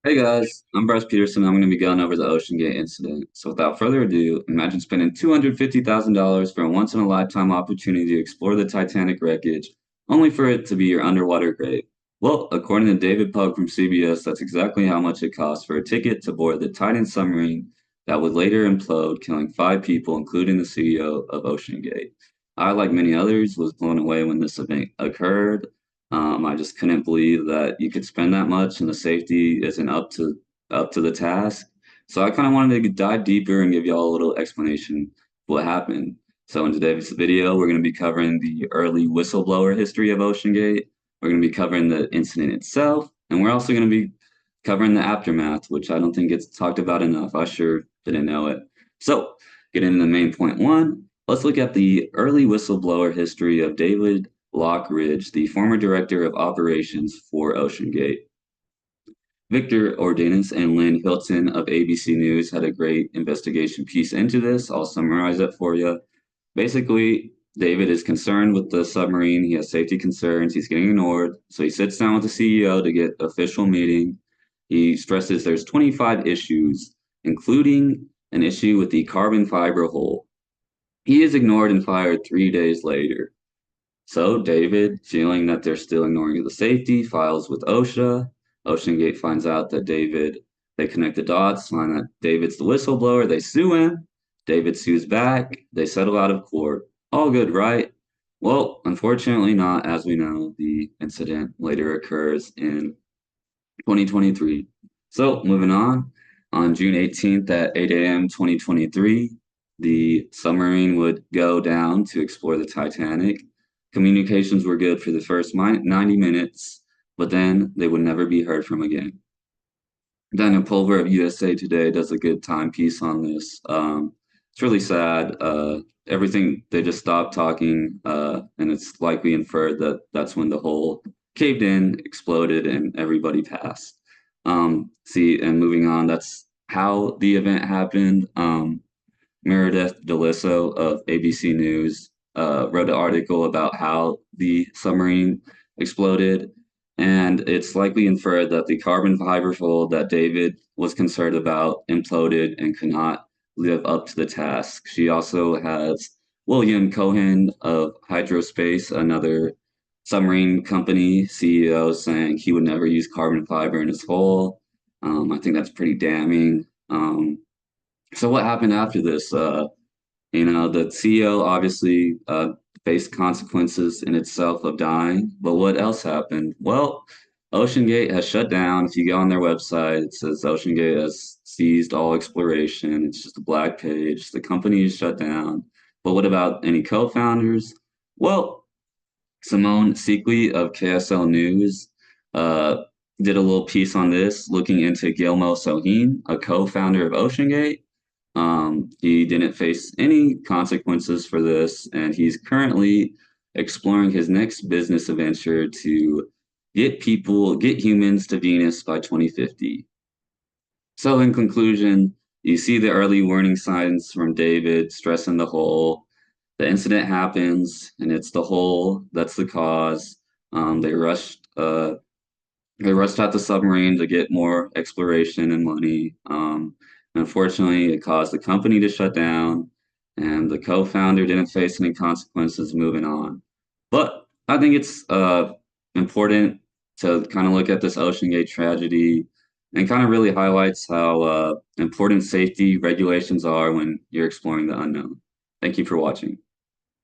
Hey guys, I'm Bryce Peterson. I'm going to be going over the OceanGate incident. So without further ado, imagine spending $250,000 for a once-in-a-lifetime opportunity to explore the Titanic wreckage, only for it to be your underwater grave. Well, according to David Pug from CBS, that's exactly how much it cost for a ticket to board the Titan submarine that would later implode, killing 5 people, including the CEO of OceanGate. I, like many others, was blown away when this event occurred. I just couldn't believe that you could spend that much and the safety isn't up to the task. So I kind of wanted to dive deeper and give y'all a little explanation of what happened. So in today's video, we're going to be covering the early whistleblower history of OceanGate. We're going to be covering the incident itself, and we're also going to be covering the aftermath, which I don't think gets talked about enough. I sure didn't know it. So getting into the main point one, let's look at the early whistleblower history of David Lockridge, the former director of operations for OceanGate. Victor Ordinas and Lynn Hilton of ABC News had a great investigation piece into this. I'll summarize it for you. Basically, David is concerned with the submarine. He has safety concerns. He's getting ignored. So he sits down with the CEO to get official meeting. He stresses there's 25 issues, including an issue with the carbon fiber hull. He is ignored and fired 3 days later. So David, feeling that they're still ignoring the safety, files with OSHA. OceanGate finds out that they connect the dots, find that David's the whistleblower. They sue him. David sues back. They settle out of court. All good, right? Well, unfortunately not, as we know, the incident later occurs in 2023. So moving on June 18th at 8 a.m. 2023, the submarine would go down to explore the Titanic. Communications were good for the first 90 minutes, but then they would never be heard from again. Daniel Pulver of USA Today does a good timepiece on this. It's really sad. Everything, they just stopped talking, and it's likely inferred that that's when the hull caved in, exploded, and everybody passed. And moving on, that's how the event happened. Meredith Deliso of ABC News wrote an article about how the submarine exploded, and it's likely inferred that the carbon fiber hull that David was concerned about imploded and could not live up to the task. She also has William Cohen of Hydrospace, another submarine company CEO, saying he would never use carbon fiber in his hull. I think that's pretty damning. So what happened after this? The CEO obviously faced consequences in itself of dying, but what else happened? Well, OceanGate has shut down. If you go on their website, it says OceanGate has seized all exploration. It's just a black page. The company is shut down. But what about any co-founders? Well, Simone Seekley of KSL News uh, did a little piece on this, looking into Gilmo Soheen, a co-founder of OceanGate. He didn't face any consequences for this, and he's currently exploring his next business adventure to get humans to Venus by 2050. So, in conclusion, you see the early warning signs from David stressing the hull. The incident happens, and it's the hull that's the cause. They rushed. They rushed out the submarine to get more exploration and money. Unfortunately, it caused the company to shut down, and the co-founder didn't face any consequences moving on. But I think it's important to kind of look at this OceanGate tragedy and kind of really highlights how important safety regulations are when you're exploring the unknown. Thank you for watching.